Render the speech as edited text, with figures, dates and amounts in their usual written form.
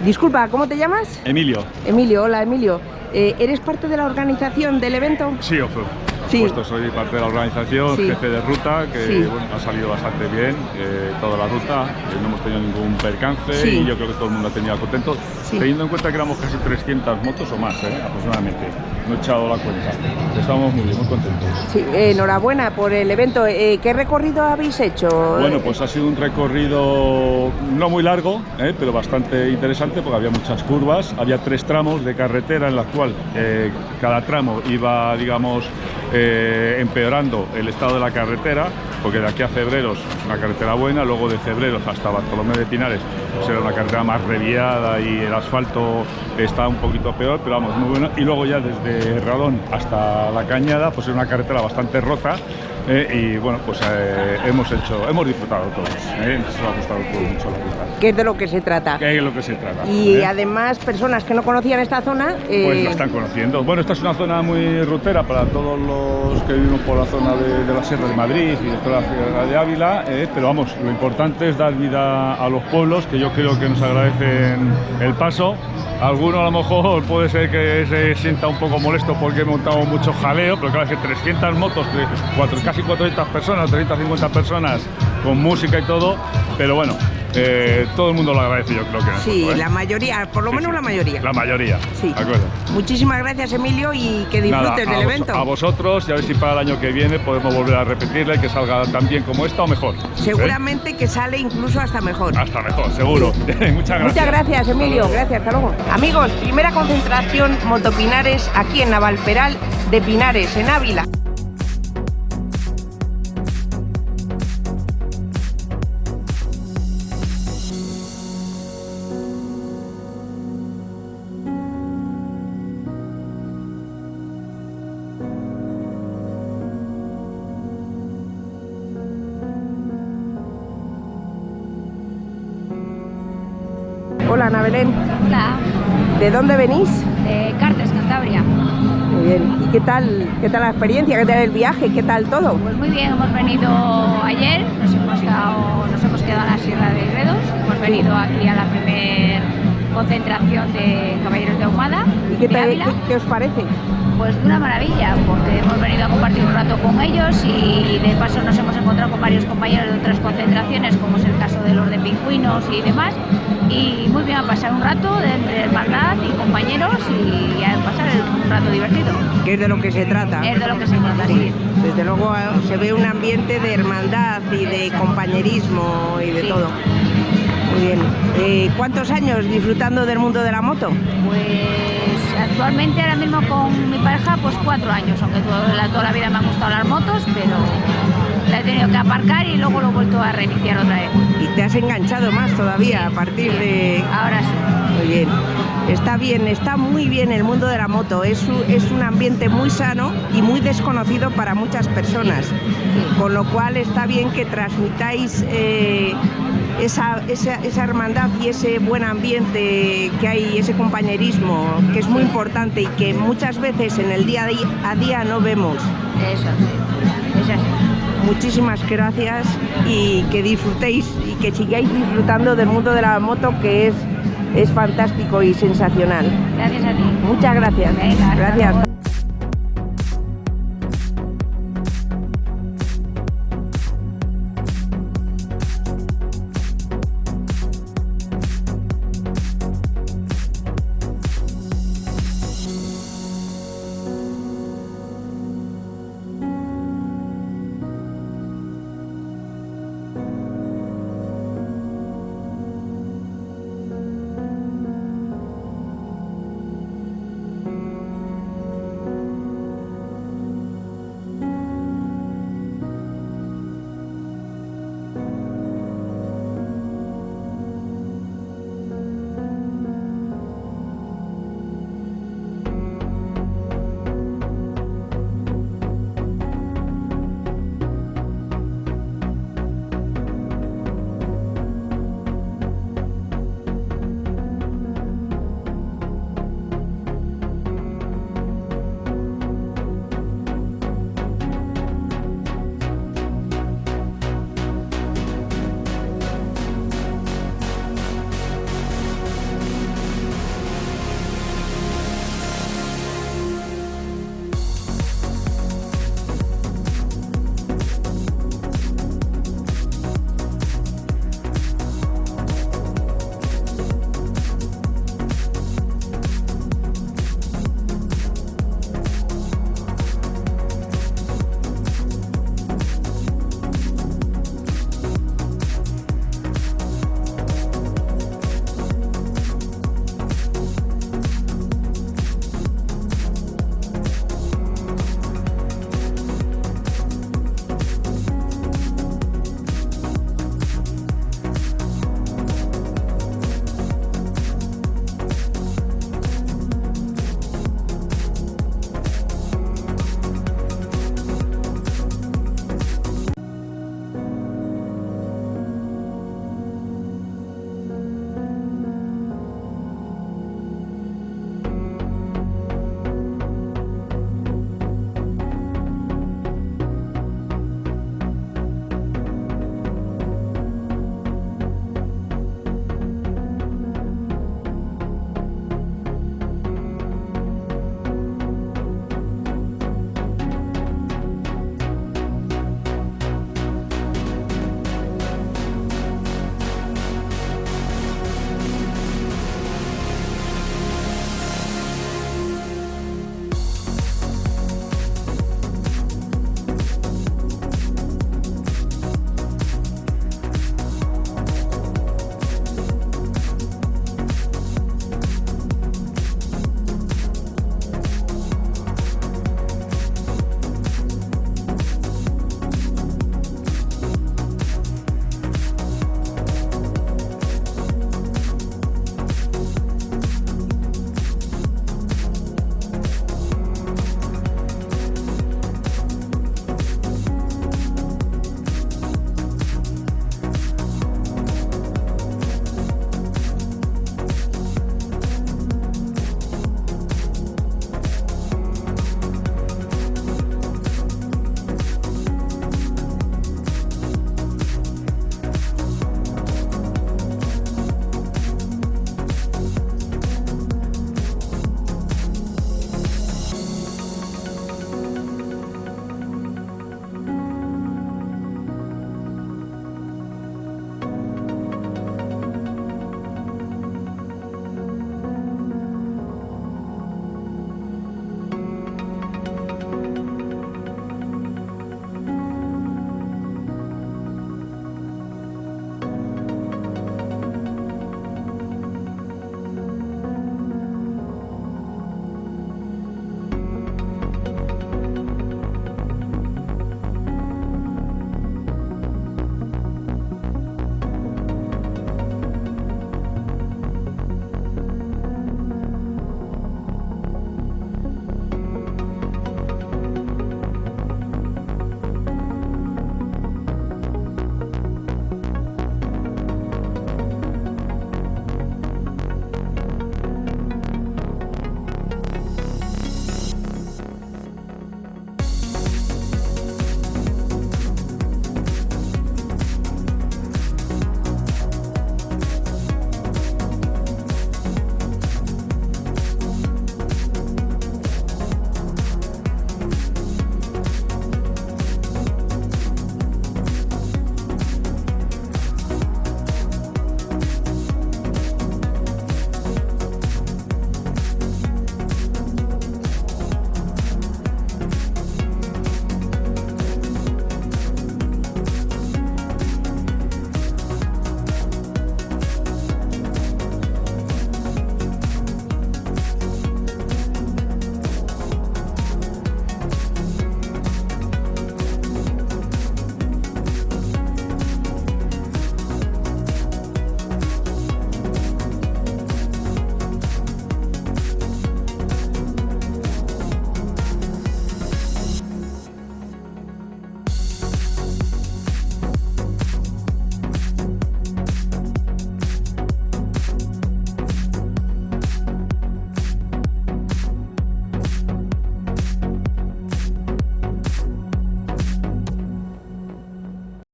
Disculpa, ¿cómo te llamas? Emilio. Emilio, hola Emilio. ¿Eres parte de la organización del evento? Sí, Sí. Puesto, soy parte de la organización, Sí. jefe de ruta, que Sí. bueno, ha salido bastante bien toda la ruta, no hemos tenido ningún percance Sí. y yo creo que todo el mundo ha tenido contento, Sí. teniendo en cuenta que éramos casi 300 motos o más, aproximadamente. No he echado la cuenta. Estamos muy bien, muy contentos. Sí, enhorabuena por el evento. ¿Qué recorrido habéis hecho? Bueno, pues ha sido un recorrido no muy largo, pero bastante interesante porque había muchas curvas, había 3 tramos de carretera en la cual cada tramo iba, digamos, empeorando el estado de la carretera, porque de aquí a Cebreros una carretera buena, luego de Cebreros hasta Bartolomé de Pinares pues era una carretera más reviada y el asfalto está un poquito peor, pero vamos, muy buena, y luego ya desde Radón hasta La Cañada pues es una carretera bastante rota. Y bueno, pues hemos disfrutado todos, nos ha gustado todo mucho la ruta. ¿Qué es de lo que se trata? ¿Qué es lo que se trata? Y además, personas que no conocían esta zona... Pues la están conociendo. Bueno, esta es una zona muy rutera para todos los que vivimos por la zona de la Sierra de Madrid y de toda la Sierra de Ávila, pero vamos, lo importante es dar vida a los pueblos, que yo creo que nos agradecen el paso. Alguno a lo mejor puede ser que se sienta un poco molesto porque he montado mucho jaleo, pero claro, es que 300 motos, casi 400 personas, 350 personas, con música y todo, pero bueno, todo el mundo lo agradece, yo creo que Sí, nosotros, la mayoría, por lo menos sí. la mayoría. La mayoría, Sí. ¿de acuerdo? Muchísimas gracias, Emilio, y que disfrutes del evento. A vosotros, y a ver si para el año que viene podemos volver a repetirle, que salga tan bien como esta o mejor. Seguramente que sale incluso hasta mejor. Hasta mejor, seguro. Muchas gracias. Muchas gracias, Emilio. Gracias, hasta luego. Amigos, primera concentración Motopinares aquí en Navalperal de Pinares, en Ávila. Hola, Ana Belén. Hola, ¿De dónde venís? de Cartes, Cantabria. Muy bien. ¿Y qué tal la experiencia? ¿Qué tal el viaje? ¿Qué tal todo? Pues muy bien, hemos venido ayer, nos hemos quedado en la Sierra de Gredos, hemos venido aquí a la primer concentración de Caballeros de Ahumada. ¿Y de Ávila. qué os parece? Pues una maravilla, porque hemos venido a compartir un rato con ellos y de paso nos hemos encontrado con varios compañeros de otras concentraciones, como es el caso de los de Pingüinos y demás. Y muy bien, a pasar un rato entre hermandad y compañeros y a pasar un rato divertido. ¿Qué es de lo que se trata? Es de lo que se trata, sí. Desde luego se ve un ambiente de hermandad y de compañerismo y de Sí. todo. Muy bien. ¿Cuántos años disfrutando del mundo de la moto? Pues actualmente ahora mismo con mi pareja pues 4 años, aunque toda la vida me han gustado las motos, pero la he tenido que aparcar y luego lo he vuelto a reiniciar otra vez. Y te has enganchado más todavía a partir de... Ahora sí. Muy bien. Está muy bien el mundo de la moto. Es un ambiente muy sano y muy desconocido para muchas personas. Con lo cual está bien que transmitáis esa hermandad y ese buen ambiente que hay, ese compañerismo, que es muy importante y que muchas veces en el día a día no vemos. Eso sí. Es así. Muchísimas gracias y que disfrutéis y que sigáis disfrutando del mundo de la moto, que es fantástico y sensacional. Gracias a ti. Muchas gracias. Venga, hasta Gracias. luego.